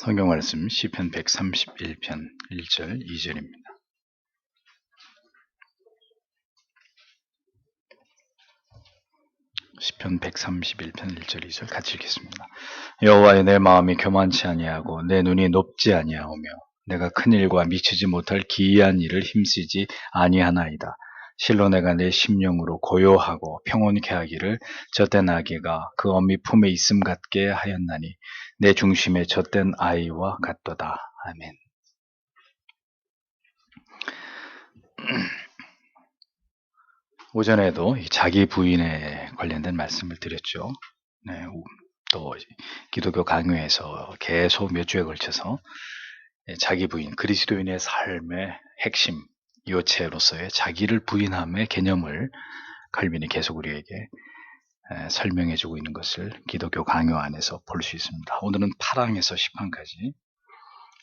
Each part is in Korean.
성경 말씀 시편 131편 1절 2절입니다. 시편 131편 1절 2절 같이 읽겠습니다. 여호와여, 내 마음이 교만치 아니하고 내 눈이 높지 아니하오며 내가 큰 일과 미치지 못할 기이한 일을 힘쓰지 아니하나이다. 실로 내가 내 심령으로 고요하고 평온케 하기를 젖된 아기가 그 어미 품에 있음 같게 하였나니 내 중심에 젖된 아이와 같도다. 아멘. 오전에도 자기 부인에 관련된 말씀을 드렸죠. 네, 또 기독교 강요에서 계속 몇 주에 걸쳐서 자기 부인, 그리스도인의 삶의 핵심, 요체로서의 자기를 부인함의 개념을 칼빈이 계속 우리에게 설명해주고 있는 것을 기독교 강요 안에서 볼 수 있습니다. 오늘은 8항에서 10항까지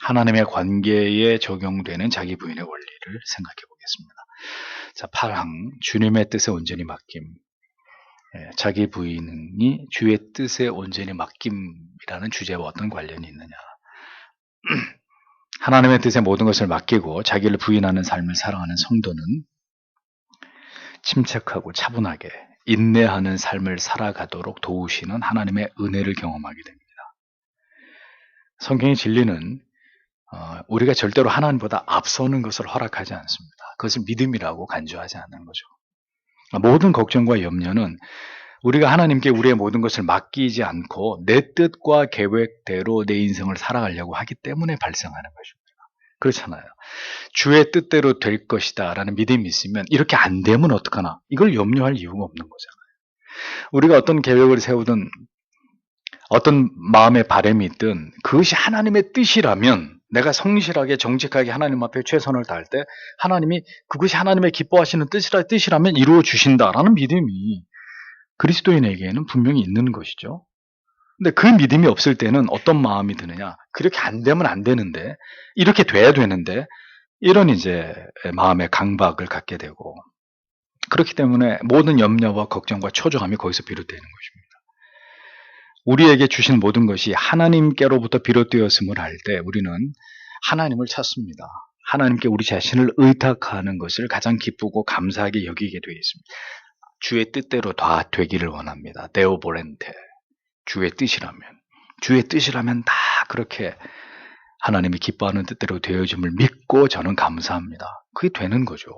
하나님의 관계에 적용되는 자기 부인의 원리를 생각해 보겠습니다. 자, 8항, 주님의 뜻에 온전히 맡김. 자기 부인이 주의 뜻에 온전히 맡김이라는 주제와 어떤 관련이 있느냐. 하나님의 뜻에 모든 것을 맡기고 자기를 부인하는 삶을 살아가는 성도는 침착하고 차분하게 인내하는 삶을 살아가도록 도우시는 하나님의 은혜를 경험하게 됩니다. 성경의 진리는 우리가 절대로 하나님보다 앞서는 것을 허락하지 않습니다. 그것을 믿음이라고 간주하지 않는 거죠. 모든 걱정과 염려는 우리가 하나님께 우리의 모든 것을 맡기지 않고 내 뜻과 계획대로 내 인생을 살아가려고 하기 때문에 발생하는 것입니다. 그렇잖아요. 주의 뜻대로 될 것이다 라는 믿음이 있으면 이렇게 안 되면 어떡하나, 이걸 염려할 이유가 없는 거잖아요. 우리가 어떤 계획을 세우든 어떤 마음의 바람이 있든 그것이 하나님의 뜻이라면, 내가 성실하게 정직하게 하나님 앞에 최선을 다할 때 하나님이 그것이 하나님의 기뻐하시는 뜻이라면 이루어 주신다라는 믿음이 그리스도인에게는 분명히 있는 것이죠. 근데 그 믿음이 없을 때는 어떤 마음이 드느냐, 그렇게 안 되면 안 되는데, 이렇게 돼야 되는데, 이런 이제 마음의 강박을 갖게 되고, 그렇기 때문에 모든 염려와 걱정과 초조함이 거기서 비롯되는 것입니다. 우리에게 주신 모든 것이 하나님께로부터 비롯되었음을 알 때 우리는 하나님을 찾습니다. 하나님께 우리 자신을 의탁하는 것을 가장 기쁘고 감사하게 여기게 되어 있습니다. 주의 뜻대로 다 되기를 원합니다. 데오 보렌테. 주의 뜻이라면 다 그렇게 하나님이 기뻐하는 뜻대로 되어짐을 믿고 저는 감사합니다. 그게 되는 거죠.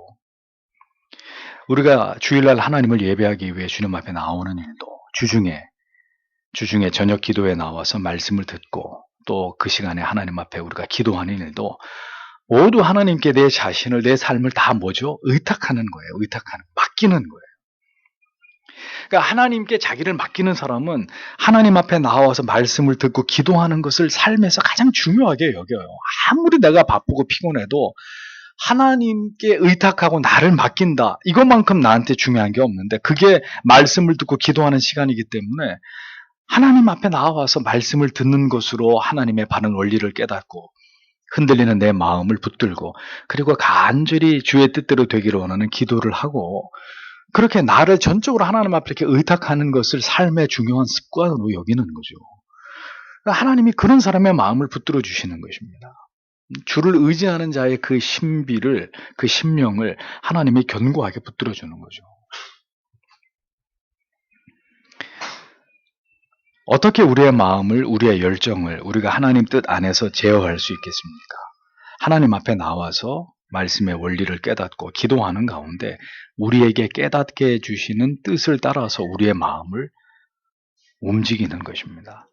우리가 주일날 하나님을 예배하기 위해 주님 앞에 나오는 일도, 주중에 저녁 기도에 나와서 말씀을 듣고 또 그 시간에 하나님 앞에 우리가 기도하는 일도 모두 하나님께 내 자신을, 내 삶을 다 의탁하는 거예요. 맡기는 거예요. 그러니까 하나님께 자기를 맡기는 사람은 하나님 앞에 나와서 말씀을 듣고 기도하는 것을 삶에서 가장 중요하게 여겨요. 아무리 내가 바쁘고 피곤해도 하나님께 의탁하고 나를 맡긴다, 이것만큼 나한테 중요한 게 없는데, 그게 말씀을 듣고 기도하는 시간이기 때문에 하나님 앞에 나와서 말씀을 듣는 것으로 하나님의 바른 원리를 깨닫고 흔들리는 내 마음을 붙들고, 그리고 간절히 주의 뜻대로 되기를 원하는 기도를 하고, 그렇게 나를 전적으로 하나님 앞에 이렇게 의탁하는 것을 삶의 중요한 습관으로 여기는 거죠. 하나님이 그런 사람의 마음을 붙들어 주시는 것입니다. 주를 의지하는 자의 그 신비를, 그 심령을 하나님이 견고하게 붙들어 주는 거죠. 어떻게 우리의 마음을, 우리의 열정을 우리가 하나님 뜻 안에서 제어할 수 있겠습니까? 하나님 앞에 나와서 말씀의 원리를 깨닫고 기도하는 가운데 우리에게 깨닫게 해주시는 뜻을 따라서 우리의 마음을 움직이는 것입니다.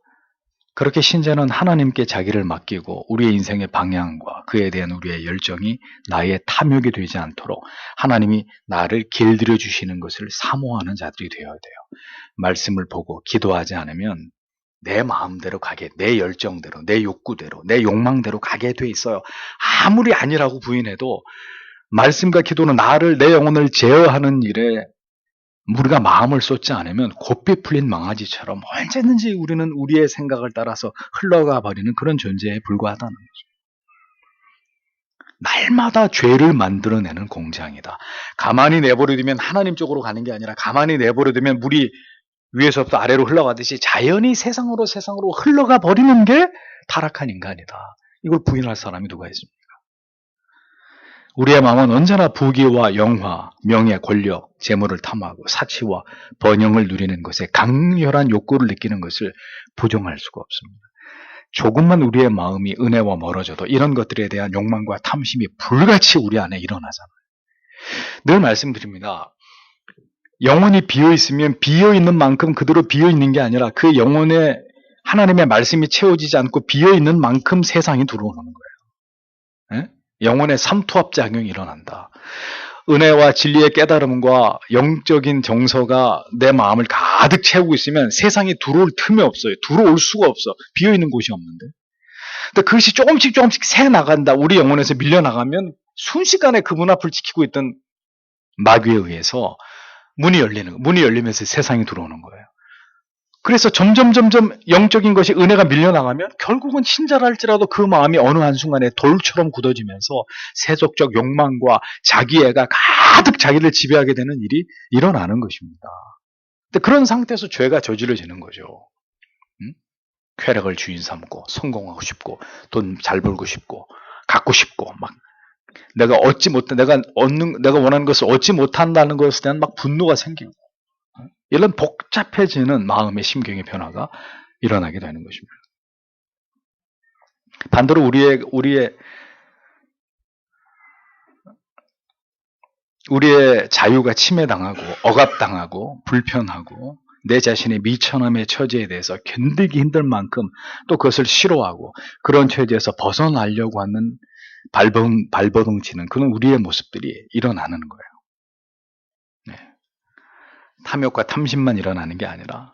그렇게 신자는 하나님께 자기를 맡기고 우리의 인생의 방향과 그에 대한 우리의 열정이 나의 탐욕이 되지 않도록 하나님이 나를 길들여 주시는 것을 사모하는 자들이 되어야 돼요. 말씀을 보고 기도하지 않으면 내 마음대로 가게, 내 열정대로, 내 욕구대로, 내 욕망대로 가게 돼 있어요. 아무리 아니라고 부인해도 말씀과 기도는 나를, 내 영혼을 제어하는 일에 우리가 마음을 쏟지 않으면 곱비 풀린 망아지처럼 언제든지 우리는 우리의 생각을 따라서 흘러가 버리는 그런 존재에 불과하다는 거죠. 날마다 죄를 만들어내는 공장이다. 가만히 내버려두면 하나님 쪽으로 가는 게 아니라, 가만히 내버려두면 물이 위에서부터 아래로 흘러가듯이 자연히 세상으로 흘러가 버리는 게 타락한 인간이다. 이걸 부인할 사람이 누가 있습니까? 우리의 마음은 언제나 부귀와 영화, 명예, 권력, 재물을 탐하고 사치와 번영을 누리는 것에 강렬한 욕구를 느끼는 것을 부정할 수가 없습니다. 조금만 우리의 마음이 은혜와 멀어져도 이런 것들에 대한 욕망과 탐심이 불같이 우리 안에 일어나잖아요. 늘 말씀드립니다. 영혼이 비어있으면 비어있는 만큼 그대로 비어있는 게 아니라 그 영혼에 하나님의 말씀이 채워지지 않고 비어있는 만큼 세상이 들어오는 거예요. 예? 영혼의 삼투압작용이 일어난다. 은혜와 진리의 깨달음과 영적인 정서가 내 마음을 가득 채우고 있으면 세상에 들어올 틈이 없어요. 들어올 수가 없어. 비어있는 곳이 없는데. 근데 그것이 조금씩 새 나간다. 우리 영혼에서 밀려나가면 순식간에 그 문 앞을 지키고 있던 마귀에 의해서 문이 열리면서 세상이 들어오는 거예요. 그래서 점점 영적인 것이 은혜가 밀려나가면 결국은 친절할지라도 그 마음이 어느 한순간에 돌처럼 굳어지면서 세속적 욕망과 자기애가 가득 자기를 지배하게 되는 일이 일어나는 것입니다. 근데 그런 상태에서 죄가 저질러지는 거죠. 쾌락을 주인 삼고 성공하고 싶고 돈 잘 벌고 싶고 갖고 싶고 막 내가 원하는 것을 얻지 못한다는 것에 대한 막 분노가 생기고 이런 복잡해지는 마음의 심경의 변화가 일어나게 되는 것입니다. 반대로 우리의 자유가 침해당하고 억압당하고 불편하고 내 자신의 미천함의 처지에 대해서 견디기 힘들 만큼 또 그것을 싫어하고 그런 처지에서 벗어나려고 하는 발버둥치는 그런 우리의 모습들이 일어나는 거예요. 네. 탐욕과 탐심만 일어나는 게 아니라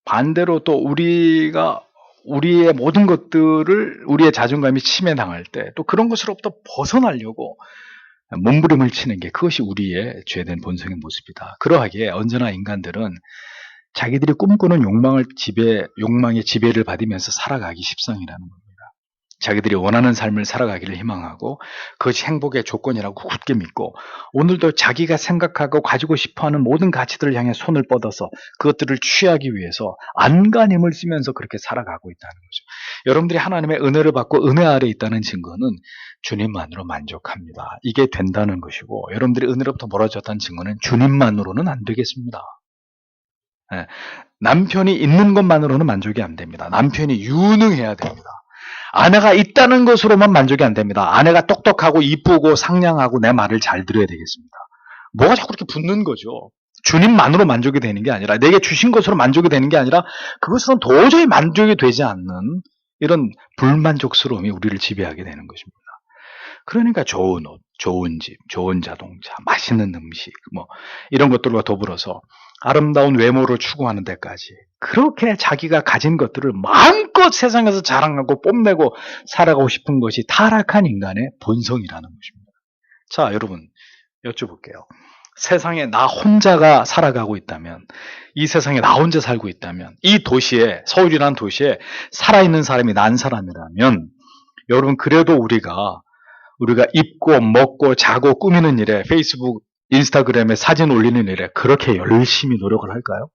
반대로 또 우리의 모든 것들을 우리의 자존감이 침해당할 때 또 그런 것으로부터 벗어나려고 몸부림을 치는 게 그것이 우리의 죄된 본성의 모습이다. 그러하기에 언제나 인간들은 자기들이 꿈꾸는 욕망의 지배를 받으면서 살아가기 십상이라는 겁니다. 자기들이 원하는 삶을 살아가기를 희망하고 그것이 행복의 조건이라고 굳게 믿고 오늘도 자기가 생각하고 가지고 싶어하는 모든 가치들을 향해 손을 뻗어서 그것들을 취하기 위해서 안간힘을 쓰면서 그렇게 살아가고 있다는 거죠. 여러분들이 하나님의 은혜를 받고 은혜 아래 있다는 증거는 주님만으로 만족합니다. 이게 된다는 것이고 여러분들이 은혜로부터 멀어졌다는 증거는 주님만으로는 안 되겠습니다. 네. 남편이 있는 것만으로는 만족이 안 됩니다. 남편이 유능해야 됩니다. 아내가 있다는 것으로만 만족이 안 됩니다. 아내가 똑똑하고 이쁘고 상냥하고 내 말을 잘 들어야 되겠습니다. 뭐가 자꾸 그렇게 붙는 거죠. 주님만으로 만족이 되는 게 아니라 내게 주신 것으로 만족이 되는 게 아니라 그것으로는 도저히 만족이 되지 않는 이런 불만족스러움이 우리를 지배하게 되는 것입니다. 그러니까 좋은 옷, 좋은 집, 좋은 자동차, 맛있는 음식 이런 것들과 더불어서 아름다운 외모를 추구하는 데까지 그렇게 자기가 가진 것들을 마음껏 세상에서 자랑하고 뽐내고 살아가고 싶은 것이 타락한 인간의 본성이라는 것입니다. 자, 여러분 여쭤볼게요. 세상에 나 혼자가 살아가고 있다면, 이 세상에 나 혼자 살고 있다면, 이 도시에, 서울이라는 도시에 살아있는 사람이 난 사람이라면 여러분 그래도 우리가 입고 먹고 자고 꾸미는 일에 페이스북, 인스타그램에 사진 올리는 일에 그렇게 열심히 노력을 할까요?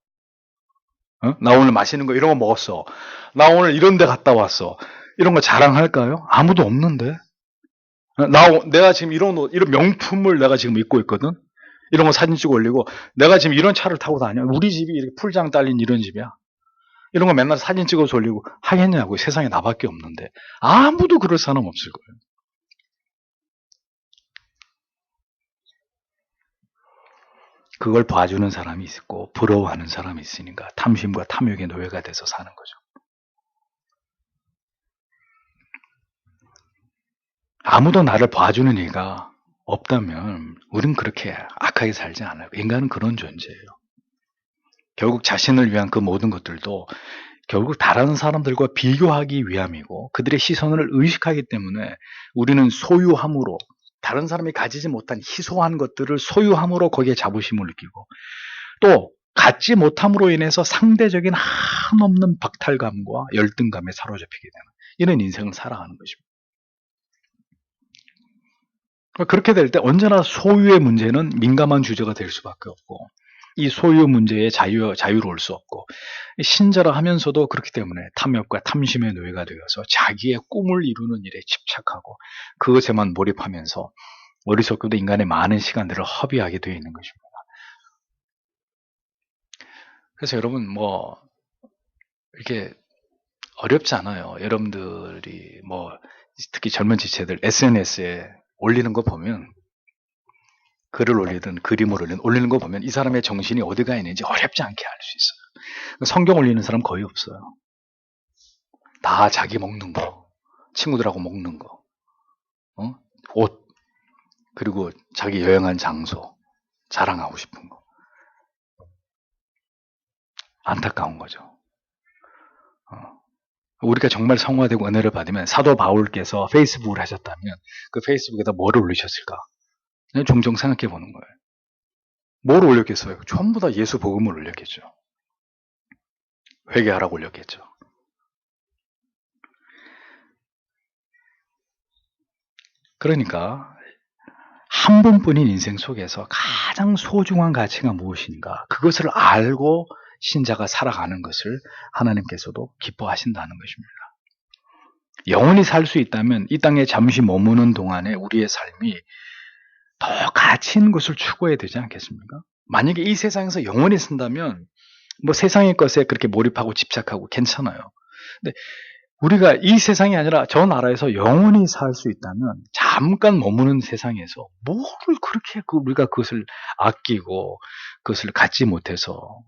나 오늘 맛있는 거 이런 거 먹었어. 나 오늘 이런 데 갔다 왔어. 이런 거 자랑할까요? 아무도 없는데. 내가 지금 이런 명품을 내가 지금 입고 있거든. 이런 거 사진 찍어 올리고 내가 지금 이런 차를 타고 다녀. 우리 집이 이렇게 풀장 딸린 이런 집이야. 이런 거 맨날 사진 찍어서 올리고 하겠냐고. 세상에 나밖에 없는데. 아무도 그럴 사람 없을 거예요. 그걸 봐주는 사람이 있고 부러워하는 사람이 있으니까 탐심과 탐욕의 노예가 돼서 사는 거죠. 아무도 나를 봐주는 이가 없다면 우린 그렇게 악하게 살지 않아요. 인간은 그런 존재예요. 결국 자신을 위한 그 모든 것들도 결국 다른 사람들과 비교하기 위함이고 그들의 시선을 의식하기 때문에 우리는 소유함으로 다른 사람이 가지지 못한 희소한 것들을 소유함으로 거기에 자부심을 느끼고 또 갖지 못함으로 인해서 상대적인 한없는 박탈감과 열등감에 사로잡히게 되는 이런 인생을 살아가는 것입니다. 그렇게 될 때 언제나 소유의 문제는 민감한 주제가 될 수밖에 없고 이 소유 문제에 자유로울 수 없고, 신자라 하면서도 그렇기 때문에 탐욕과 탐심의 노예가 되어서 자기의 꿈을 이루는 일에 집착하고 그것에만 몰입하면서 어리석게도 인간의 많은 시간들을 허비하게 되어 있는 것입니다. 그래서 여러분, 이렇게 어렵지 않아요. 여러분들이 특히 젊은 지체들 SNS에 올리는 거 보면, 글을 올리든 그림을 올리는 거 보면 이 사람의 정신이 어디가 있는지 어렵지 않게 알 수 있어요. 성경 올리는 사람 거의 없어요. 다 자기 먹는 거, 친구들하고 먹는 거, 옷, 그리고 자기 여행한 장소, 자랑하고 싶은 거. 안타까운 거죠. 우리가 정말 성화되고 은혜를 받으면 사도 바울께서 페이스북을 하셨다면 그 페이스북에다 뭐를 올리셨을까? 그냥 종종 생각해 보는 거예요. 뭘 올렸겠어요? 전부 다 예수 복음을 올렸겠죠. 회개하라고 올렸겠죠. 그러니까 한 번뿐인 인생 속에서 가장 소중한 가치가 무엇인가, 그것을 알고 신자가 살아가는 것을 하나님께서도 기뻐하신다는 것입니다. 영원히 살 수 있다면 이 땅에 잠시 머무는 동안에 우리의 삶이 더 가치 있는 것을 추구해야 되지 않겠습니까? 만약에 이 세상에서 영원히 산다면 세상의 것에 그렇게 몰입하고 집착하고 괜찮아요. 근데 우리가 이 세상이 아니라 저 나라에서 영원히 살 수 있다면 잠깐 머무는 세상에서 뭐를 그렇게 우리가 그것을 아끼고 그것을 갖지 못해서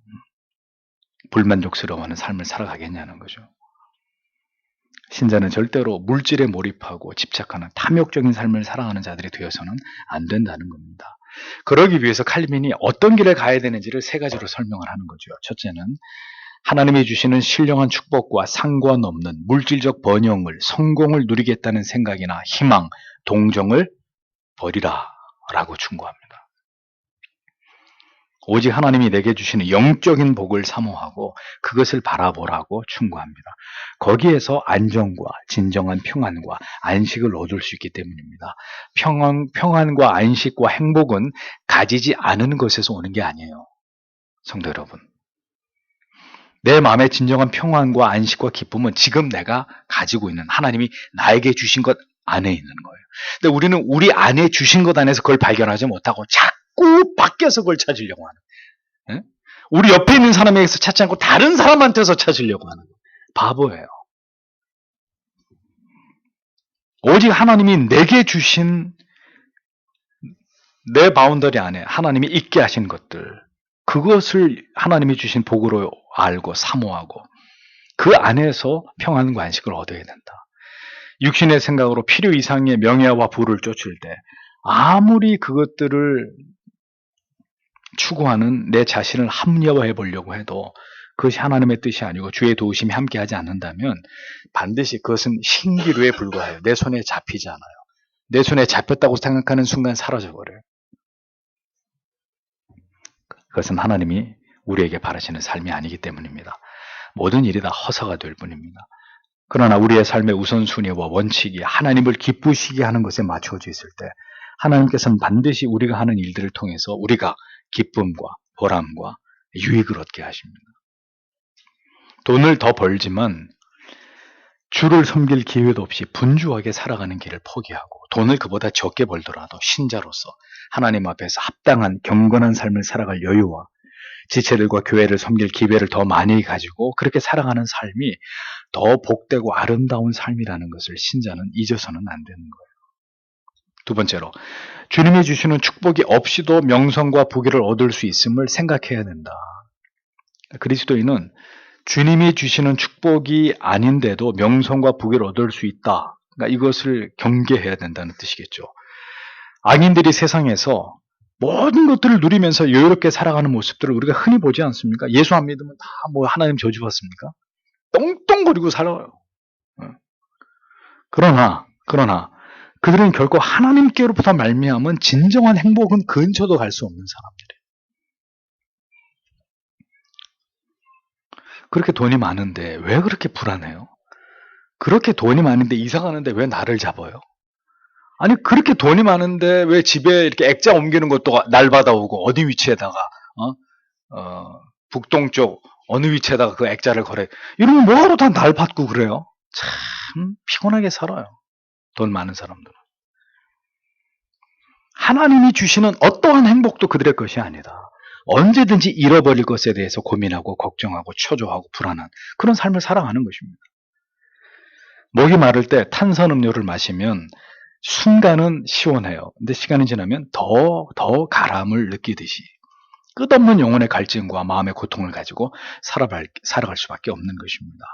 불만족스러워하는 삶을 살아가겠냐는 거죠. 신자는 절대로 물질에 몰입하고 집착하는 탐욕적인 삶을 살아가는 자들이 되어서는 안 된다는 겁니다. 그러기 위해서 칼빈이 어떤 길을 가야 되는지를 세 가지로 설명을 하는 거죠. 첫째는 하나님이 주시는 신령한 축복과 상관없는 물질적 번영을, 성공을 누리겠다는 생각이나 희망, 동정을 버리라 라고 충고합니다. 오직 하나님이 내게 주시는 영적인 복을 사모하고 그것을 바라보라고 충고합니다. 거기에서 안정과 진정한 평안과 안식을 얻을 수 있기 때문입니다. 평안과 안식과 행복은 가지지 않은 것에서 오는 게 아니에요. 성도 여러분, 내 마음의 진정한 평안과 안식과 기쁨은 지금 내가 가지고 있는 하나님이 나에게 주신 것 안에 있는 거예요. 근데 우리는 우리 안에 주신 것 안에서 그걸 발견하지 못하고 자꾸 밖에서 그걸 찾으려고 하는, 우리 옆에 있는 사람에게서 찾지 않고 다른 사람한테서 찾으려고 하는 바보예요. 오직 하나님이 내게 주신 내 바운더리 안에 하나님이 있게 하신 것들, 그것을 하나님이 주신 복으로 알고 사모하고 그 안에서 평안과 안식을 얻어야 된다. 육신의 생각으로 필요 이상의 명예와 부를 쫓을 때 아무리 그것들을 추구하는 내 자신을 합리화해 보려고 해도 그것이 하나님의 뜻이 아니고 주의 도우심이 함께하지 않는다면 반드시 그것은 신기루에 불과해요. 내 손에 잡히지 않아요. 내 손에 잡혔다고 생각하는 순간 사라져버려요. 그것은 하나님이 우리에게 바라시는 삶이 아니기 때문입니다. 모든 일이 다 허사가 될 뿐입니다. 그러나 우리의 삶의 우선순위와 원칙이 하나님을 기쁘시게 하는 것에 맞춰져 있을 때 하나님께서는 반드시 우리가 하는 일들을 통해서 우리가 기쁨과 보람과 유익을 얻게 하십니다. 돈을 더 벌지만 주를 섬길 기회도 없이 분주하게 살아가는 길을 포기하고 돈을 그보다 적게 벌더라도 신자로서 하나님 앞에서 합당한 경건한 삶을 살아갈 여유와 지체들과 교회를 섬길 기회를 더 많이 가지고 그렇게 살아가는 삶이 더 복되고 아름다운 삶이라는 것을 신자는 잊어서는 안 되는 거예요. 두 번째로, 주님이 주시는 축복이 없이도 명성과 부귀를 얻을 수 있음을 생각해야 된다. 그리스도인은 주님이 주시는 축복이 아닌데도 명성과 부귀를 얻을 수 있다. 그러니까 이것을 경계해야 된다는 뜻이겠죠. 악인들이 세상에서 모든 것들을 누리면서 여유롭게 살아가는 모습들을 우리가 흔히 보지 않습니까? 예수 안 믿으면 다 하나님 저주받습니까? 똥똥거리고 살아요. 그러나 그들은 결코 하나님께로부터 말미암은 진정한 행복은 근처도 갈 수 없는 사람들이에요. 그렇게 돈이 많은데 왜 그렇게 불안해요? 그렇게 돈이 많은데 이사 가는데 왜 나를 잡아요? 아니, 그렇게 돈이 많은데 왜 집에 이렇게 액자 옮기는 것도 날 받아오고 어디 위치에다가 북동쪽 어느 위치에다가 그 액자를 거래. 이러면 뭐하러 다 날 받고 그래요? 참 피곤하게 살아요. 돈 많은 사람들은. 하나님이 주시는 어떠한 행복도 그들의 것이 아니다. 언제든지 잃어버릴 것에 대해서 고민하고 걱정하고 초조하고 불안한 그런 삶을 살아가는 것입니다. 목이 마를 때 탄산음료를 마시면 순간은 시원해요. 근데 시간이 지나면 더 가람을 느끼듯이 끝없는 영혼의 갈증과 마음의 고통을 가지고 살아갈 수밖에 없는 것입니다.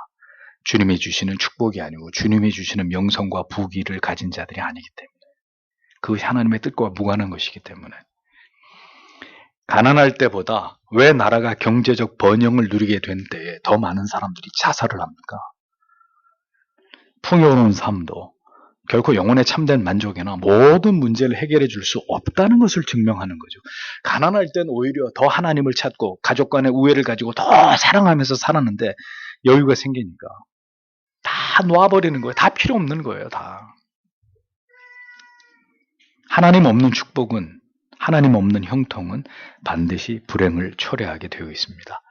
주님이 주시는 축복이 아니고 주님이 주시는 명성과 부귀를 가진 자들이 아니기 때문에, 그것이 하나님의 뜻과 무관한 것이기 때문에, 가난할 때보다 왜 나라가 경제적 번영을 누리게 된 때에 더 많은 사람들이 자살을 합니까? 풍요로운 삶도 결코 영혼의 참된 만족이나 모든 문제를 해결해 줄 수 없다는 것을 증명하는 거죠. 가난할 땐 오히려 더 하나님을 찾고 가족 간의 우애를 가지고 더 사랑하면서 살았는데 여유가 생기니까 다 놓아버리는 거예요. 다 필요 없는 거예요. 다. 하나님 없는 축복은, 하나님 없는 형통은 반드시 불행을 초래하게 되어 있습니다.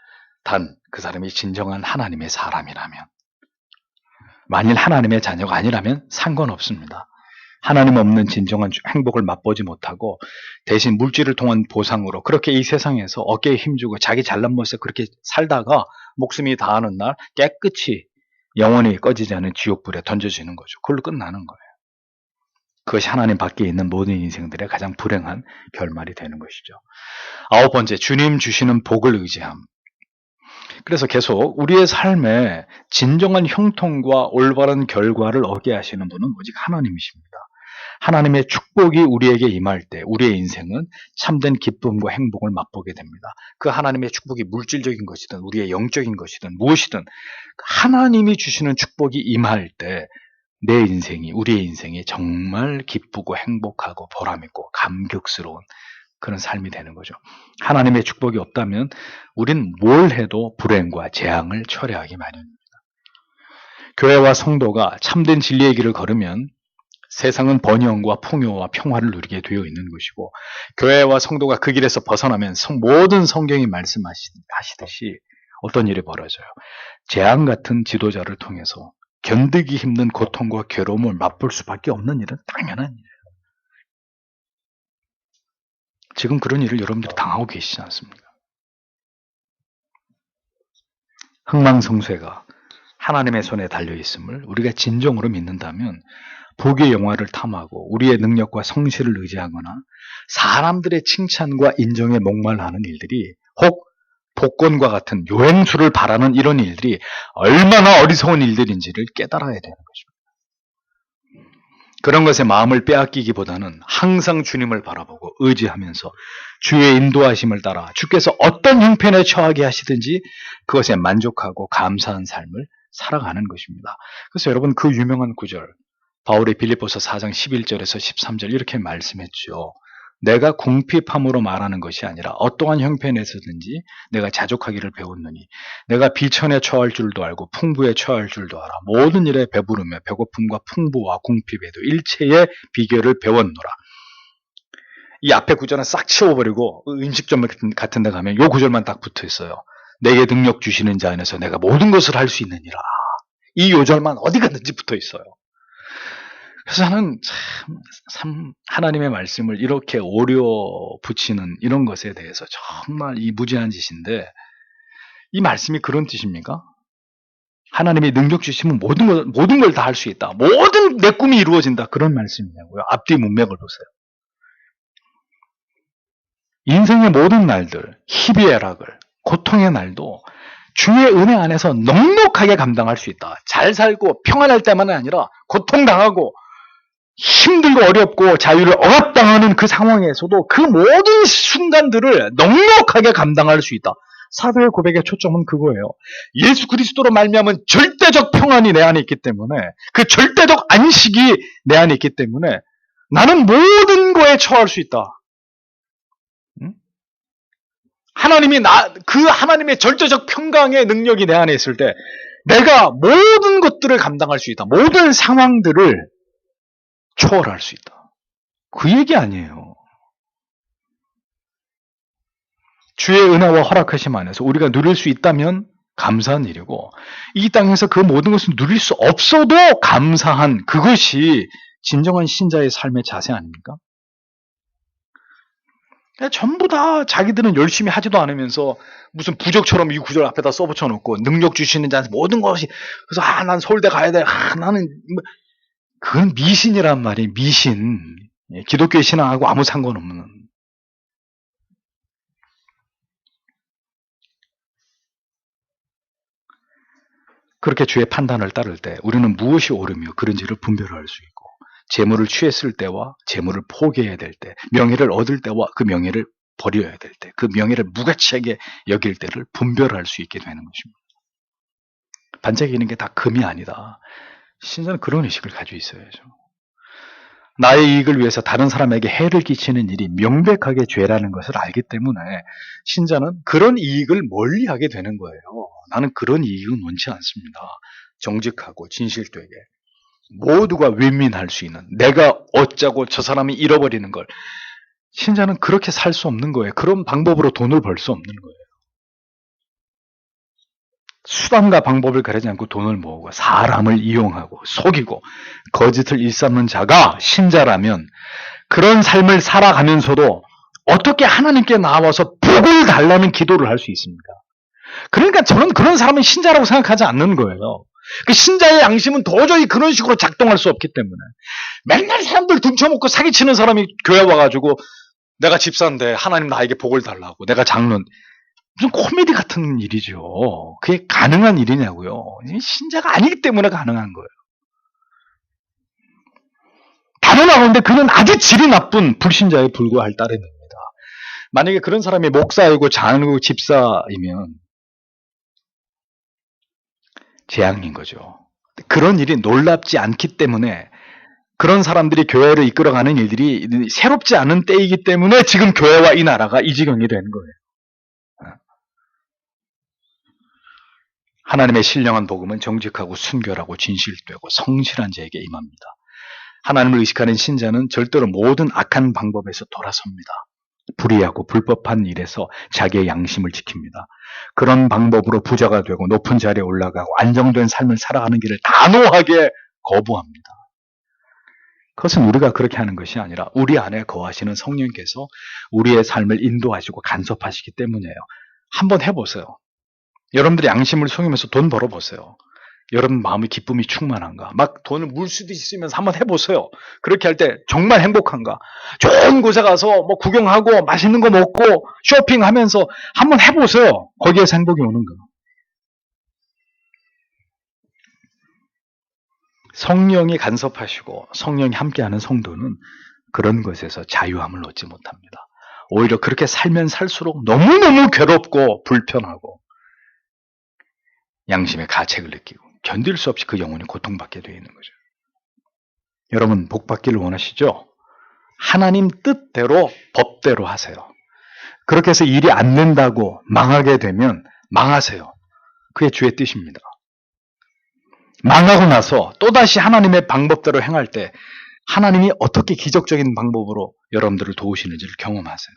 단 그 사람이 진정한 하나님의 사람이라면, 만일 하나님의 자녀가 아니라면 상관없습니다. 하나님 없는 진정한 행복을 맛보지 못하고 대신 물질을 통한 보상으로 그렇게 이 세상에서 어깨에 힘주고 자기 잘난 멋에 그렇게 살다가 목숨이 다하는 날 깨끗이 영원히 꺼지지 않은 지옥불에 던져지는 거죠. 그걸로 끝나는 거예요. 그것이 하나님 밖에 있는 모든 인생들의 가장 불행한 결말이 되는 것이죠. 9번째, 주님 주시는 복을 의지함. 그래서 계속 우리의 삶에 진정한 형통과 올바른 결과를 얻게 하시는 분은 오직 하나님이십니다. 하나님의 축복이 우리에게 임할 때 우리의 인생은 참된 기쁨과 행복을 맛보게 됩니다. 그 하나님의 축복이 물질적인 것이든 우리의 영적인 것이든 무엇이든 하나님이 주시는 축복이 임할 때 내 인생이, 우리의 인생이 정말 기쁘고 행복하고 보람있고 감격스러운 그런 삶이 되는 거죠. 하나님의 축복이 없다면 우린 뭘 해도 불행과 재앙을 초래하기 마련입니다. 교회와 성도가 참된 진리의 길을 걸으면 세상은 번영과 풍요와 평화를 누리게 되어 있는 것이고, 교회와 성도가 그 길에서 벗어나면 모든 성경이 말씀하시듯이 어떤 일이 벌어져요. 재앙 같은 지도자를 통해서 견디기 힘든 고통과 괴로움을 맛볼 수밖에 없는 일은 당연한 일이에요. 지금 그런 일을 여러분들이 당하고 계시지 않습니까? 흥망성쇠가 하나님의 손에 달려있음을 우리가 진정으로 믿는다면 복의 영화를 탐하고 우리의 능력과 성실을 의지하거나 사람들의 칭찬과 인정에 목말라하는 일들이, 혹 복권과 같은 요행수를 바라는 이런 일들이 얼마나 어리석은 일들인지를 깨달아야 되는 것입니다. 그런 것에 마음을 빼앗기기보다는 항상 주님을 바라보고 의지하면서 주의 인도하심을 따라 주께서 어떤 형편에 처하게 하시든지 그것에 만족하고 감사한 삶을 살아가는 것입니다. 그래서 여러분, 그 유명한 구절, 바울이 빌립보서 4장 11절에서 13절 이렇게 말씀했죠. 내가 궁핍함으로 말하는 것이 아니라 어떠한 형편에서든지 내가 자족하기를 배웠느니 내가 비천에 처할 줄도 알고 풍부에 처할 줄도 알아. 모든 일에 배부르며 배고픔과 풍부와 궁핍에도 일체의 비결을 배웠노라. 이 앞에 구절은 싹 치워버리고 음식점 같은 데 가면 이 구절만 딱 붙어 있어요. 내게 능력 주시는 자 안에서 내가 모든 것을 할 수 있느니라. 이 요절만 어디 갔는지 붙어 있어요. 그래서 저는 참 하나님의 말씀을 이렇게 오려 붙이는 이런 것에 대해서 정말 이 무지한 짓인데, 이 말씀이 그런 뜻입니까? 하나님이 능력 주시면 모든 걸 다 할 수 있다. 모든 내 꿈이 이루어진다. 그런 말씀이냐고요. 앞뒤 문맥을 보세요. 인생의 모든 날들, 희비의 애락을, 고통의 날도 주의 은혜 안에서 넉넉하게 감당할 수 있다. 잘 살고 평안할 때만은 아니라 고통당하고 힘들고 어렵고 자유를 억압당하는 그 상황에서도 그 모든 순간들을 넉넉하게 감당할 수 있다. 사도의 고백의 초점은 그거예요. 예수 그리스도로 말미암은 절대적 평안이 내 안에 있기 때문에, 그 절대적 안식이 내 안에 있기 때문에 나는 모든 거에 처할 수 있다. 하나님이 그 하나님의 절대적 평강의 능력이 내 안에 있을 때 내가 모든 것들을 감당할 수 있다. 모든 상황들을 초월할 수 있다. 그 얘기 아니에요. 주의 은혜와 허락하심 안에서 우리가 누릴 수 있다면 감사한 일이고, 이 땅에서 그 모든 것을 누릴 수 없어도 감사한, 그것이 진정한 신자의 삶의 자세 아닙니까? 전부 다 자기들은 열심히 하지도 않으면서 무슨 부적처럼 이 구절 앞에다 써붙여 놓고, 능력 주시는 자한테 모든 것이, 그래서 난 서울대 가야 돼, 나는 그건 미신이란 말이에요. 미신. 기독교의 신앙하고 아무 상관없는. 그렇게 주의 판단을 따를 때 우리는 무엇이 옳으며 그른지를 분별할 수 있고, 재물을 취했을 때와 재물을 포기해야 될 때, 명예를 얻을 때와 그 명예를 버려야 될 때, 그 명예를 무가치하게 여길 때를 분별할 수 있게 되는 것입니다. 반짝이는 게 다 금이 아니다. 신자는 그런 의식을 가지고 있어야죠. 나의 이익을 위해서 다른 사람에게 해를 끼치는 일이 명백하게 죄라는 것을 알기 때문에 신자는 그런 이익을 멀리하게 되는 거예요. 나는 그런 이익은 원치 않습니다. 정직하고 진실되게 모두가 윈윈할 수 있는, 내가 어쩌고 저 사람이 잃어버리는 걸, 신자는 그렇게 살 수 없는 거예요. 그런 방법으로 돈을 벌 수 없는 거예요. 수단과 방법을 가리지 않고 돈을 모으고 사람을 이용하고 속이고 거짓을 일삼는 자가 신자라면, 그런 삶을 살아가면서도 어떻게 하나님께 나와서 복을 달라는 기도를 할 수 있습니까? 그러니까 저는 그런 사람은 신자라고 생각하지 않는 거예요. 그 신자의 양심은 도저히 그런 식으로 작동할 수 없기 때문에, 맨날 사람들 등쳐먹고 사기치는 사람이 교회 와가지고 내가 집사인데 하나님 나에게 복을 달라고, 내가 장로는, 무슨 코미디 같은 일이죠. 그게 가능한 일이냐고요. 신자가 아니기 때문에 가능한 거예요. 단언하건대 그는 아주 질이 나쁜 불신자에 불과할 따름입니다. 만약에 그런 사람이 목사이고 장로고 집사이면 재앙인 거죠. 그런 일이 놀랍지 않기 때문에, 그런 사람들이 교회를 이끌어가는 일들이 새롭지 않은 때이기 때문에 지금 교회와 이 나라가 이 지경이 된 거예요. 하나님의 신령한 복음은 정직하고 순결하고 진실되고 성실한 자에게 임합니다. 하나님을 의식하는 신자는 절대로 모든 악한 방법에서 돌아섭니다. 불의하고 불법한 일에서 자기의 양심을 지킵니다. 그런 방법으로 부자가 되고 높은 자리에 올라가고 안정된 삶을 살아가는 길을 단호하게 거부합니다. 그것은 우리가 그렇게 하는 것이 아니라 우리 안에 거하시는 성령께서 우리의 삶을 인도하시고 간섭하시기 때문이에요. 한번 해보세요. 여러분들이 양심을 속이면서 돈 벌어보세요. 여러분 마음의 기쁨이 충만한가? 막 돈을 물 수도 있으면서 한번 해보세요. 그렇게 할 때 정말 행복한가? 좋은 곳에 가서 뭐 구경하고 맛있는 거 먹고 쇼핑하면서 한번 해보세요. 거기에서 행복이 오는가? 성령이 간섭하시고 성령이 함께하는 성도는 그런 것에서 자유함을 얻지 못합니다. 오히려 그렇게 살면 살수록 너무너무 괴롭고 불편하고 양심의 가책을 느끼고 견딜 수 없이 그 영혼이 고통받게 되어 있는 거죠. 여러분 복 받기를 원하시죠? 하나님 뜻대로 법대로 하세요. 그렇게 해서 일이 안 된다고 망하게 되면 망하세요. 그게 주의 뜻입니다. 망하고 나서 또다시 하나님의 방법대로 행할 때 하나님이 어떻게 기적적인 방법으로 여러분들을 도우시는지를 경험하세요.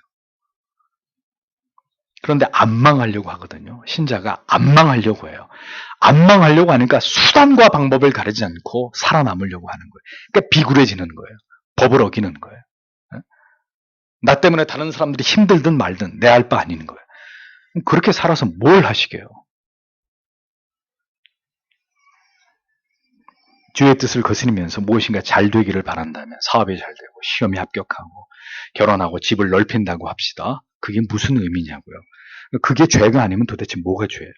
그런데 안 망하려고 하거든요. 신자가 안 망하려고 해요. 안 망하려고 하니까 수단과 방법을 가리지 않고 살아남으려고 하는 거예요. 그러니까 비굴해지는 거예요. 법을 어기는 거예요. 나 때문에 다른 사람들이 힘들든 말든 내 알 바 아닌 거예요. 그렇게 살아서 뭘 하시게요? 주의 뜻을 거스리면서 무엇인가 잘 되기를 바란다면 사업이 잘 되고 시험에 합격하고 결혼하고 집을 넓힌다고 합시다. 그게 무슨 의미냐고요. 그게 죄가 아니면 도대체 뭐가 죄예요?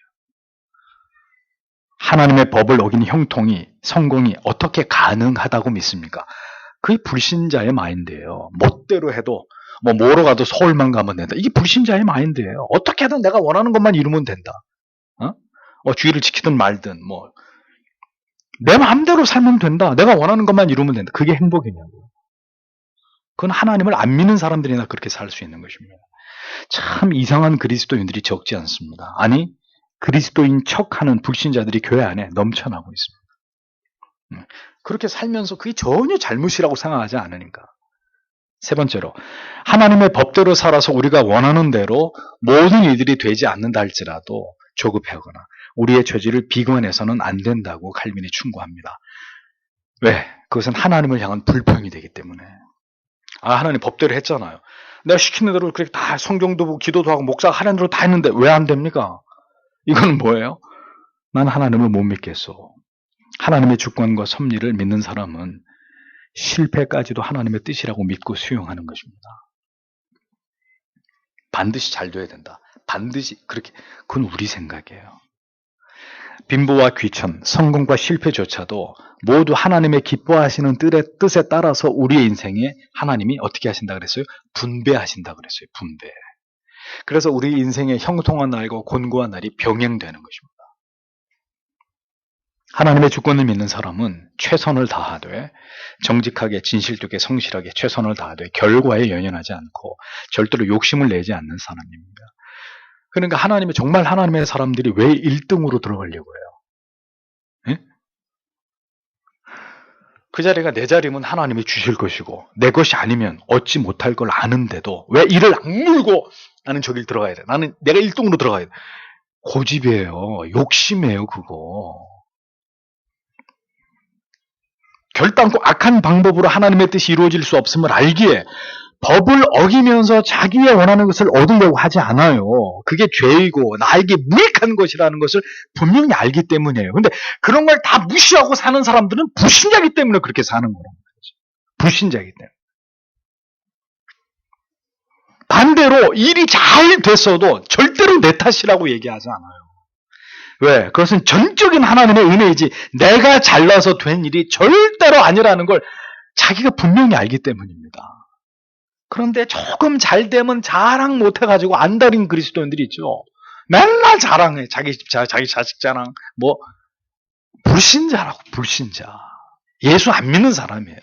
하나님의 법을 어긴 형통이, 성공이 어떻게 가능하다고 믿습니까? 그게 불신자의 마인드예요. 멋대로 해도 뭐로 가도 서울만 가면 된다. 이게 불신자의 마인드예요. 어떻게 하든 내가 원하는 것만 이루면 된다. 주의를 지키든 말든 내 마음대로 살면 된다. 내가 원하는 것만 이루면 된다. 그게 행복이냐고요. 그건 하나님을 안 믿는 사람들이나 그렇게 살 수 있는 것입니다. 참 이상한 그리스도인들이 적지 않습니다. 아니 그리스도인 척하는 불신자들이 교회 안에 넘쳐나고 있습니다. 그렇게 살면서 그게 전혀 잘못이라고 생각하지 않으니까. 세 번째로, 하나님의 법대로 살아서 우리가 원하는 대로 모든 일들이 되지 않는다 할지라도 조급해하거나 우리의 처지를 비관해서는 안 된다고 칼빈이 충고합니다. 왜? 그것은 하나님을 향한 불평이 되기 때문에. 하나님 법대로 했잖아요. 내가 시키는 대로 그렇게 다 성경도 보고 기도도 하고 목사가 하는 대로 다 했는데 왜 안 됩니까? 이건 뭐예요? 난 하나님을 못 믿겠어. 하나님의 주권과 섭리를 믿는 사람은 실패까지도 하나님의 뜻이라고 믿고 수용하는 것입니다. 반드시 잘 돼야 된다. 반드시 그렇게. 그건 우리 생각이에요. 빈부와 귀천, 성공과 실패조차도 모두 하나님의 기뻐하시는 뜻에 따라서 우리의 인생에 하나님이 어떻게 하신다 그랬어요? 분배하신다 그랬어요. 분배. 그래서 우리 인생의 형통한 날과 곤고한 날이 병행되는 것입니다. 하나님의 주권을 믿는 사람은 최선을 다하되 정직하게 진실되게 성실하게 최선을 다하되 결과에 연연하지 않고 절대로 욕심을 내지 않는 사람입니다. 그러니까 하나님이 정말 하나님의 사람들이 왜 1등으로 들어가려고 해요? 예? 그 자리가 내 자리면 하나님이 주실 것이고 내 것이 아니면 얻지 못할 걸 아는데도 왜 이를 악물고 나는 저길 들어가야 돼. 나는 내가 1등으로 들어가야 돼. 고집이에요. 욕심이에요. 그거. 결단코 악한 방법으로 하나님의 뜻이 이루어질 수 없음을 알기에 법을 어기면서 자기의 원하는 것을 얻으려고 하지 않아요. 그게 죄이고 나에게 무익한 것이라는 것을 분명히 알기 때문이에요. 근데 그런 걸 다 무시하고 사는 사람들은 불신자이기 때문에 그렇게 사는 거란 말이죠. 불신자이기 때문에. 반대로 일이 잘 됐어도 절대로 내 탓이라고 얘기하지 않아요. 왜? 그것은 전적인 하나님의 은혜이지 내가 잘나서 된 일이 절대로 아니라는 걸 자기가 분명히 알기 때문입니다. 그런데 조금 잘 되면 자랑 못해가지고 안달인 그리스도인들이 있죠. 맨날 자랑해. 자기 자식 자랑. 불신자라고, 불신자. 예수 안 믿는 사람이에요.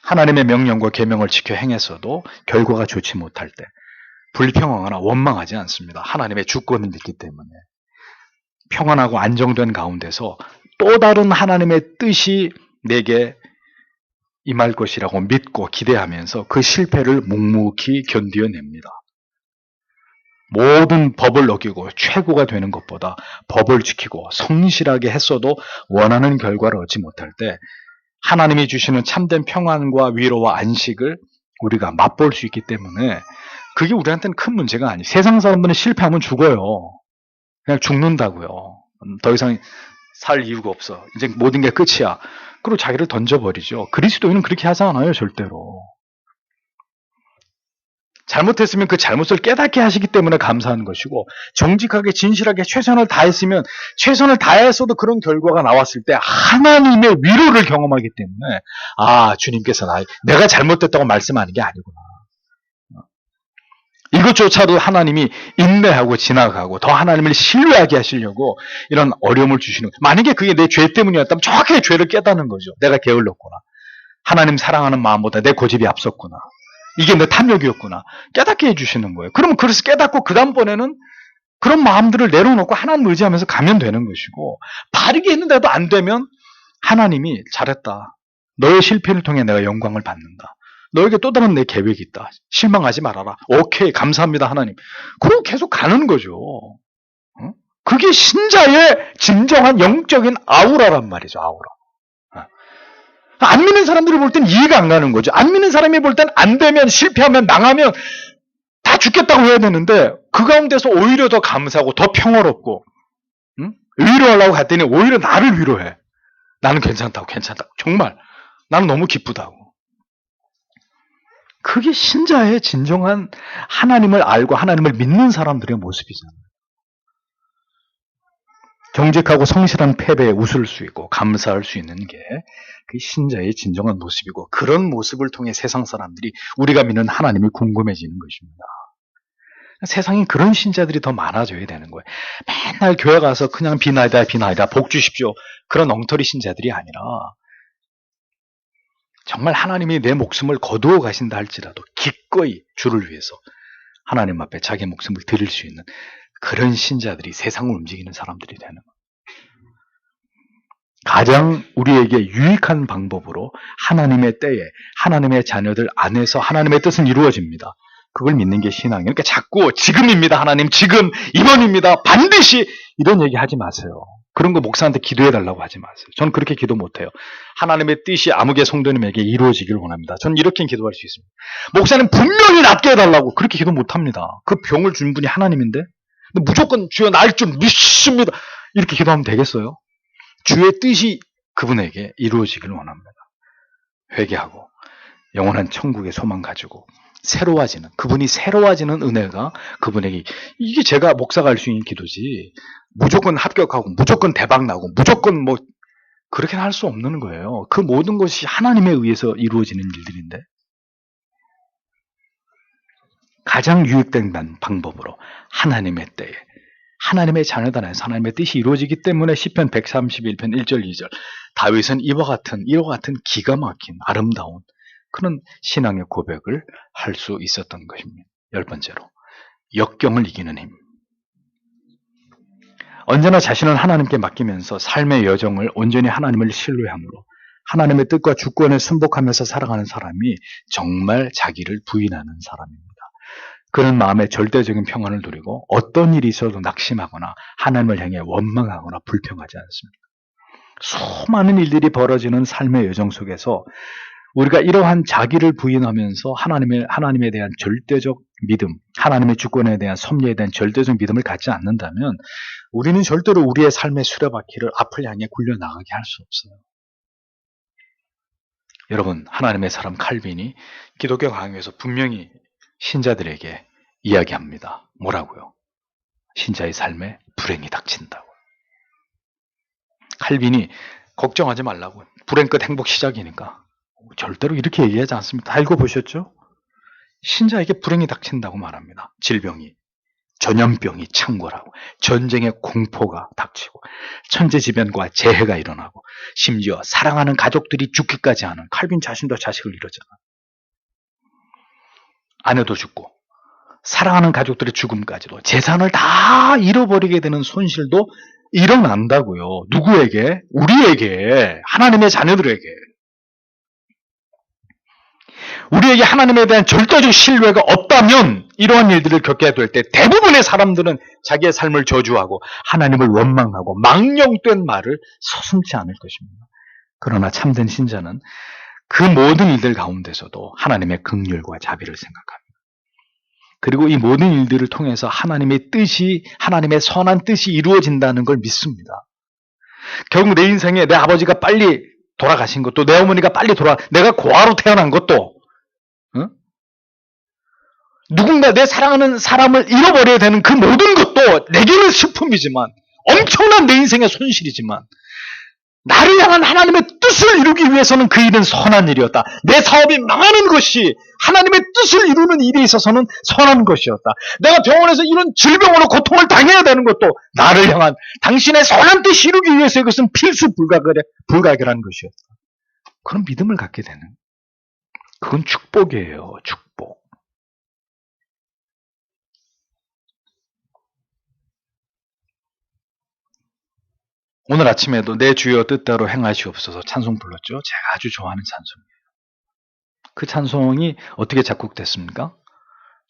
하나님의 명령과 계명을 지켜 행해서도 결과가 좋지 못할 때 불평하거나 원망하지 않습니다. 하나님의 주권을 믿기 때문에. 평안하고 안정된 가운데서 또 다른 하나님의 뜻이 내게 임할 것이라고 믿고 기대하면서 그 실패를 묵묵히 견디어냅니다. 모든 법을 어기고 최고가 되는 것보다 법을 지키고 성실하게 했어도 원하는 결과를 얻지 못할 때 하나님이 주시는 참된 평안과 위로와 안식을 우리가 맛볼 수 있기 때문에 그게 우리한테는 큰 문제가 아니에요. 세상 사람들은 실패하면 죽어요. 그냥 죽는다고요. 더 이상 살 이유가 없어. 이제 모든 게 끝이야. 그리고 자기를 던져버리죠. 그리스도인은 그렇게 하지 않아요. 절대로. 잘못했으면 그 잘못을 깨닫게 하시기 때문에 감사하는 것이고 정직하게 진실하게 최선을 다했으면 최선을 다했어도 그런 결과가 나왔을 때 하나님의 위로를 경험하기 때문에 주님께서 내가 잘못됐다고 말씀하는 게 아니구나. 이것조차도 하나님이 인내하고 지나가고 더 하나님을 신뢰하게 하시려고 이런 어려움을 주시는 거예요. 만약에 그게 내 죄 때문이었다면 정확하게 죄를 깨닫는 거죠. 내가 게을렀구나. 하나님 사랑하는 마음보다 내 고집이 앞섰구나. 이게 내 탐욕이었구나. 깨닫게 해주시는 거예요. 그러면 그래서 깨닫고 그 다음번에는 그런 마음들을 내려놓고 하나님 의지하면서 가면 되는 것이고 바르게 했는데도 안 되면 하나님이 잘했다. 너의 실패를 통해 내가 영광을 받는다. 너에게 또 다른 내 계획이 있다. 실망하지 말아라. 오케이, 감사합니다, 하나님. 그럼 계속 가는 거죠. 그게 신자의 진정한 영적인 아우라란 말이죠, 아우라. 안 믿는 사람들이 볼 땐 이해가 안 가는 거죠. 안 믿는 사람이 볼 땐 안 되면, 실패하면, 망하면 다 죽겠다고 해야 되는데 그 가운데서 오히려 더 감사하고 더 평화롭고 위로하려고 갔더니 오히려 나를 위로해. 나는 괜찮다고. 정말 나는 너무 기쁘다고. 그게 신자의 진정한 하나님을 알고 하나님을 믿는 사람들의 모습이잖아요. 정직하고 성실한 패배에 웃을 수 있고 감사할 수 있는 게 그 신자의 진정한 모습이고 그런 모습을 통해 세상 사람들이 우리가 믿는 하나님이 궁금해지는 것입니다. 세상에 그런 신자들이 더 많아져야 되는 거예요. 맨날 교회 가서 그냥 비나이다 복 주십시오. 그런 엉터리 신자들이 아니라 정말 하나님이 내 목숨을 거두어 가신다 할지라도 기꺼이 주를 위해서 하나님 앞에 자기 목숨을 드릴 수 있는 그런 신자들이 세상을 움직이는 사람들이 되는 거예요. 가장 우리에게 유익한 방법으로 하나님의 때에 하나님의 자녀들 안에서 하나님의 뜻은 이루어집니다. 그걸 믿는 게 신앙이에요. 그러니까 자꾸 지금입니다. 하나님 지금 이번입니다. 반드시 이런 얘기 하지 마세요. 그런 거 목사한테 기도해달라고 하지 마세요. 저는 그렇게 기도 못해요. 하나님의 뜻이 아무개 성도님에게 이루어지길 원합니다. 저는 이렇게 기도할 수 있습니다. 목사님 분명히 낫게 해달라고 그렇게 기도 못합니다. 그 병을 준 분이 하나님인데 근데 무조건 주여 날 좀 믿습니다. 이렇게 기도하면 되겠어요? 주의 뜻이 그분에게 이루어지길 원합니다. 회개하고 영원한 천국의 소망 가지고 새로워지는 그분이 새로워지는 은혜가 그분에게 이게 제가 목사가 할 수 있는 기도지 무조건 합격하고 무조건 대박 나고 무조건 뭐 그렇게는 할 수 없는 거예요. 그 모든 것이 하나님에 의해서 이루어지는 일들인데 가장 유익된 방법으로 하나님의 때에 하나님의 자녀들 안에서 하나님의 뜻이 이루어지기 때문에 시편 131편 1절 2절 다윗은 이와 같은 기가 막힌 아름다운 그런 신앙의 고백을 할 수 있었던 것입니다. 10번째로 역경을 이기는 힘. 언제나 자신을 하나님께 맡기면서 삶의 여정을 온전히 하나님을 신뢰함으로 하나님의 뜻과 주권에 순복하면서 살아가는 사람이 정말 자기를 부인하는 사람입니다. 그는 마음에 절대적인 평안을 누리고 어떤 일이 있어도 낙심하거나 하나님을 향해 원망하거나 불평하지 않습니다. 수많은 일들이 벌어지는 삶의 여정 속에서 우리가 이러한 자기를 부인하면서 하나님에 대한 절대적 믿음, 하나님의 주권에 대한 섭리에 대한 절대적 믿음을 갖지 않는다면 우리는 절대로 우리의 삶의 수레바퀴를 앞을 향해 굴려나가게 할 수 없어요. 여러분, 하나님의 사람 칼빈이 기독교 강의에서 분명히 신자들에게 이야기합니다. 뭐라고요? 신자의 삶에 불행이 닥친다고. 칼빈이 걱정하지 말라고. 불행 끝 행복 시작이니까. 절대로 이렇게 얘기하지 않습니다. 다 읽어보셨죠? 신자에게 불행이 닥친다고 말합니다. 질병이, 전염병이 창궐하고 전쟁의 공포가 닥치고 천재지변과 재해가 일어나고 심지어 사랑하는 가족들이 죽기까지 하는 칼빈 자신도 자식을 잃었잖아. 아내도 죽고 사랑하는 가족들의 죽음까지도 재산을 다 잃어버리게 되는 손실도 일어난다고요. 누구에게? 우리에게, 하나님의 자녀들에게. 우리에게 하나님에 대한 절대적 신뢰가 없다면 이러한 일들을 겪게 될 때 대부분의 사람들은 자기의 삶을 저주하고 하나님을 원망하고 망령된 말을 서슴지 않을 것입니다. 그러나 참된 신자는 그 모든 일들 가운데서도 하나님의 긍휼과 자비를 생각합니다. 그리고 이 모든 일들을 통해서 하나님의 뜻이, 하나님의 선한 뜻이 이루어진다는 걸 믿습니다. 결국 내 인생에 내 아버지가 빨리 돌아가신 것도, 내 어머니가 빨리 내가 고아로 태어난 것도, 누군가 내 사랑하는 사람을 잃어버려야 되는 그 모든 것도 내게는 슬픔이지만, 엄청난 내 인생의 손실이지만, 나를 향한 하나님의 뜻을 이루기 위해서는 그 일은 선한 일이었다. 내 사업이 망하는 것이 하나님의 뜻을 이루는 일에 있어서는 선한 것이었다. 내가 병원에서 이런 질병으로 고통을 당해야 되는 것도 나를 향한 당신의 선한 뜻을 이루기 위해서 이것은 필수 불가결한 것이었다. 그런 믿음을 갖게 되는, 그건 축복이에요. 축복. 오늘 아침에도 내 주여 뜻대로 행하시옵소서 찬송 불렀죠. 제가 아주 좋아하는 찬송이에요. 그 찬송이 어떻게 작곡됐습니까?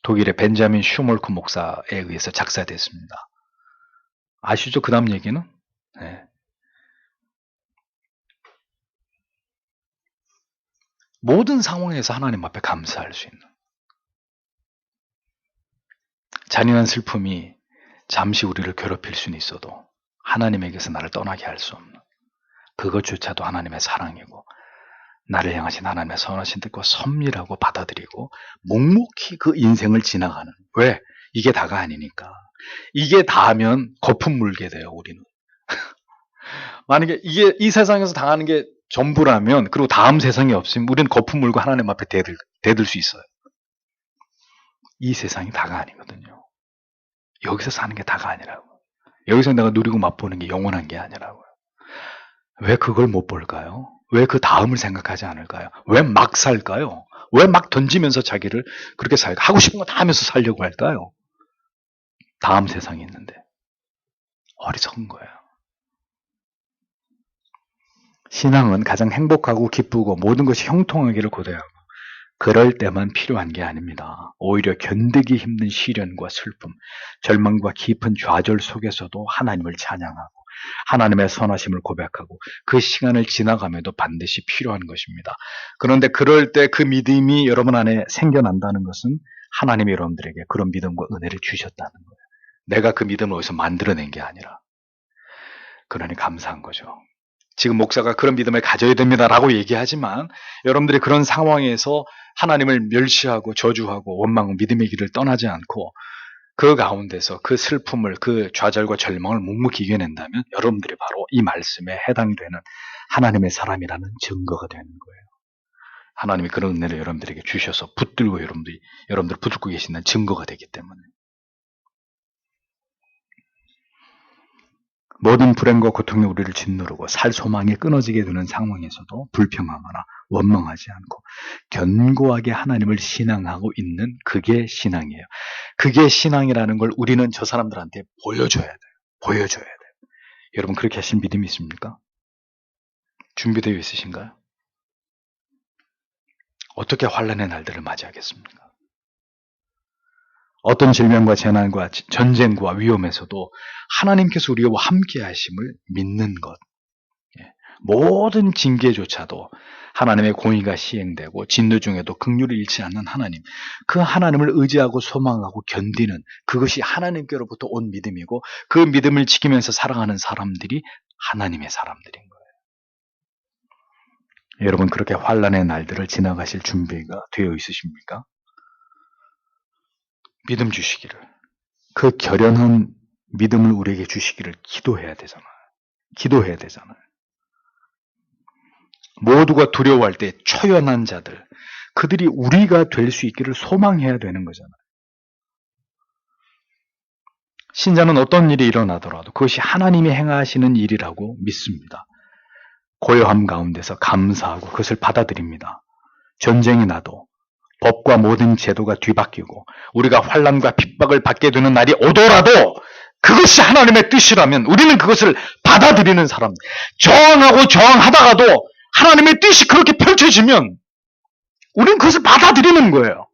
독일의 벤자민 슈몰크 목사에 의해서 작사됐습니다. 아시죠? 그 다음 얘기는? 네. 모든 상황에서 하나님 앞에 감사할 수 있는, 잔인한 슬픔이 잠시 우리를 괴롭힐 수는 있어도 하나님에게서 나를 떠나게 할 수 없는, 그것조차도 하나님의 사랑이고 나를 향하신 하나님의 선하신 뜻과 섭리라고 받아들이고 묵묵히 그 인생을 지나가는. 왜? 이게 다가 아니니까. 이게 다하면 거품 물게 돼요, 우리는. 만약에 이게 이 세상에서 당하는 게 전부라면, 그리고 다음 세상이 없으면 우리는 거품 물고 하나님 앞에 대들 수 있어요. 이 세상이 다가 아니거든요. 여기서 사는 게 다가 아니라고. 여기서 내가 누리고 맛보는 게 영원한 게 아니라고요. 왜 그걸 못 볼까요? 왜 그 다음을 생각하지 않을까요? 왜 막 살까요? 왜 막 던지면서 자기를 그렇게 살까? 하고 싶은 거 다 하면서 살려고 할까요? 다음 세상이 있는데. 어리석은 거예요. 신앙은 가장 행복하고 기쁘고 모든 것이 형통하기를 고대하고 그럴 때만 필요한 게 아닙니다. 오히려 견디기 힘든 시련과 슬픔, 절망과 깊은 좌절 속에서도 하나님을 찬양하고 하나님의 선하심을 고백하고 그 시간을 지나감에도 반드시 필요한 것입니다. 그런데 그럴 때 그 믿음이 여러분 안에 생겨난다는 것은 하나님이 여러분들에게 그런 믿음과 은혜를 주셨다는 거예요. 내가 그 믿음을 어디서 만들어낸 게 아니라. 그러니 감사한 거죠. 지금 목사가 그런 믿음을 가져야 됩니다라고 얘기하지만 여러분들이 그런 상황에서 하나님을 멸시하고 저주하고 원망하고 믿음의 길을 떠나지 않고 그 가운데서 그 슬픔을 그 좌절과 절망을 묵묵히 이겨낸다면 여러분들이 바로 이 말씀에 해당이 되는 하나님의 사람이라는 증거가 되는 거예요. 하나님이 그런 은혜를 여러분들에게 주셔서 붙들고 여러분들 붙들고 계시는 증거가 되기 때문에 모든 불행과 고통이 우리를 짓누르고 살 소망이 끊어지게 되는 상황에서도 불평하거나 원망하지 않고 견고하게 하나님을 신앙하고 있는 그게 신앙이에요. 그게 신앙이라는 걸 우리는 저 사람들한테 보여줘야 돼요. 보여줘야 돼요. 여러분 그렇게 하신 믿음이 있습니까? 준비되어 있으신가요? 어떻게 환난의 날들을 맞이하겠습니까? 어떤 질병과 재난과 전쟁과 위험에서도 하나님께서 우리와 함께 하심을 믿는 것. 모든 징계조차도 하나님의 공의가 시행되고 진노 중에도 긍휼을 잃지 않는 하나님. 그 하나님을 의지하고 소망하고 견디는 그것이 하나님께로부터 온 믿음이고 그 믿음을 지키면서 살아가는 사람들이 하나님의 사람들인 거예요. 여러분 그렇게 환난의 날들을 지나가실 준비가 되어 있으십니까? 믿음 주시기를. 그 결연한 믿음을 우리에게 주시기를 기도해야 되잖아요. 기도해야 되잖아요. 모두가 두려워할 때 초연한 자들, 그들이 우리가 될 수 있기를 소망해야 되는 거잖아요. 신자는 어떤 일이 일어나더라도 그것이 하나님이 행하시는 일이라고 믿습니다. 고요함 가운데서 감사하고 그것을 받아들입니다. 전쟁이 나도 법과 모든 제도가 뒤바뀌고 우리가 환난과 핍박을 받게 되는 날이 오더라도 그것이 하나님의 뜻이라면 우리는 그것을 받아들이는 사람. 저항하고 저항하다가도 하나님의 뜻이 그렇게 펼쳐지면 우리는 그것을 받아들이는 거예요.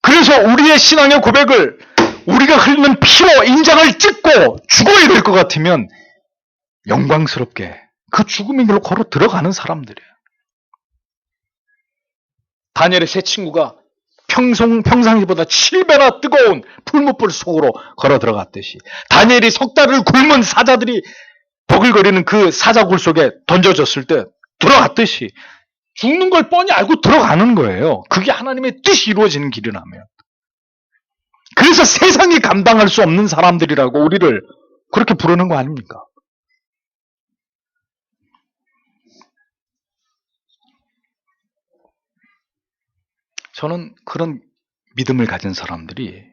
그래서 우리의 신앙의 고백을 우리가 흘리는 피로 인장을 찍고 죽어야 될 것 같으면 영광스럽게 그 죽음의 길로 걸어 들어가는 사람들이에요. 다니엘의 세 친구가 평상시보다 7배나 뜨거운 풀무불 속으로 걸어 들어갔듯이 다니엘이 석 달을 굶은 사자들이 버글거리는 그 사자굴 속에 던져졌을 때 들어갔듯이 죽는 걸 뻔히 알고 들어가는 거예요. 그게 하나님의 뜻이 이루어지는 길이라면. 그래서 세상이 감당할 수 없는 사람들이라고 우리를 그렇게 부르는 거 아닙니까? 저는 그런 믿음을 가진 사람들이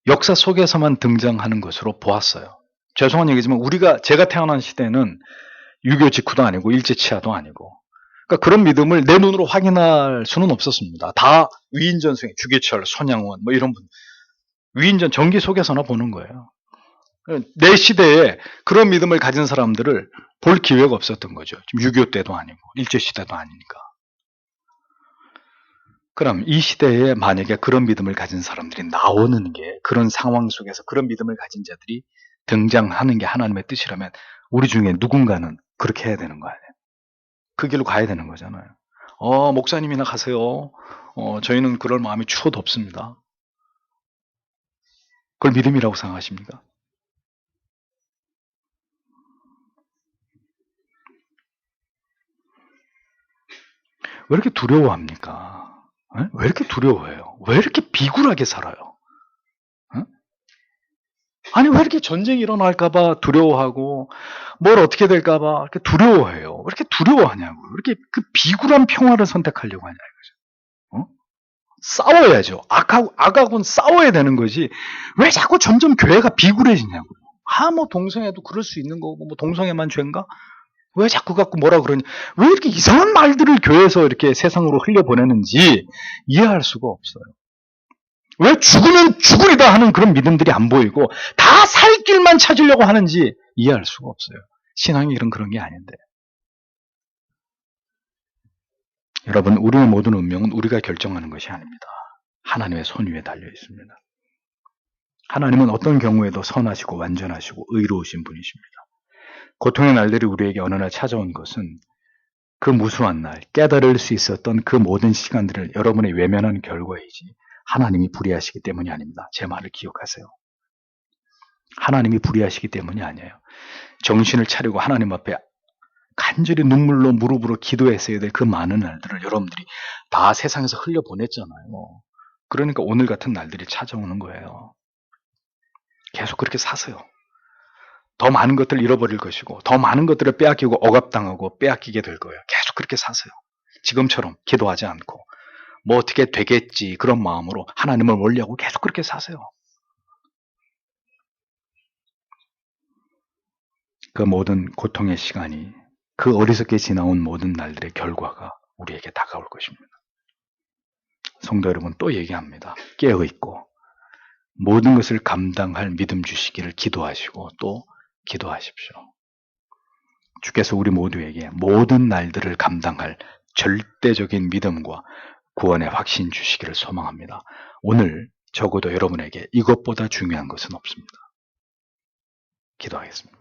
역사 속에서만 등장하는 것으로 보았어요. 죄송한 얘기지만 제가 태어난 시대는 유교 직후도 아니고 일제치하도 아니고 그러니까 그런 믿음을 내 눈으로 확인할 수는 없었습니다. 다 위인전승, 주기철, 손양원 뭐 이런 분 위인전 전기 속에서나 보는 거예요. 내 시대에 그런 믿음을 가진 사람들을 볼 기회가 없었던 거죠. 지금 6.25 때도 아니고 일제시대도 아니니까. 그럼 이 시대에 만약에 그런 믿음을 가진 사람들이 나오는 게 그런 상황 속에서 그런 믿음을 가진 자들이 등장하는 게 하나님의 뜻이라면 우리 중에 누군가는 그렇게 해야 되는 거 아니에요? 그 길로 가야 되는 거잖아요. 목사님이나 가세요. 저희는 그럴 마음이 추워도 없습니다. 그걸 믿음이라고 생각하십니까? 왜 이렇게 두려워합니까? 왜 이렇게 두려워해요? 왜 이렇게 비굴하게 살아요? 아니 왜 이렇게 전쟁이 일어날까봐 두려워하고 뭘 어떻게 될까봐 이렇게 두려워해요? 왜 이렇게 두려워하냐고요? 왜 이렇게 그 비굴한 평화를 선택하려고 하냐 이거죠. 싸워야죠. 악하고는 싸워야 되는 거지. 왜 자꾸 점점 교회가 비굴해지냐고요. 뭐 동성애도 그럴 수 있는 거고 뭐 동성애만 죄인가? 왜 자꾸 갖고 뭐라 그러냐? 왜 이렇게 이상한 말들을 교회에서 이렇게 세상으로 흘려보내는지 이해할 수가 없어요. 왜 죽으면 죽으리다 하는 그런 믿음들이 안 보이고 다 살 길만 찾으려고 하는지 이해할 수가 없어요. 신앙이 그런 게 아닌데. 여러분, 우리의 모든 운명은 우리가 결정하는 것이 아닙니다. 하나님의 손 위에 달려 있습니다. 하나님은 어떤 경우에도 선하시고 완전하시고 의로우신 분이십니다. 고통의 날들이 우리에게 어느 날 찾아온 것은 그 무수한 날, 깨달을 수 있었던 그 모든 시간들을 여러분이 외면한 결과이지 하나님이 불의하시기 때문이 아닙니다. 제 말을 기억하세요. 하나님이 불의하시기 때문이 아니에요. 정신을 차리고 하나님 앞에 간절히 눈물로 무릎으로 기도했어야 될 그 많은 날들을 여러분들이 다 세상에서 흘려보냈잖아요. 그러니까 오늘 같은 날들이 찾아오는 거예요. 계속 그렇게 사세요. 더 많은 것들을 잃어버릴 것이고 더 많은 것들을 빼앗기고 억압당하고 빼앗기게 될 거예요. 계속 그렇게 사세요. 지금처럼 기도하지 않고 뭐 어떻게 되겠지 그런 마음으로 하나님을 원리하고 계속 그렇게 사세요. 그 모든 고통의 시간이 그 어리석게 지나온 모든 날들의 결과가 우리에게 다가올 것입니다. 성도 여러분, 또 얘기합니다. 깨어있고 모든 것을 감당할 믿음 주시기를 기도하시고 또 기도하십시오. 주께서 우리 모두에게 모든 날들을 감당할 절대적인 믿음과 구원의 확신 주시기를 소망합니다. 오늘 적어도 여러분에게 이것보다 중요한 것은 없습니다. 기도하겠습니다.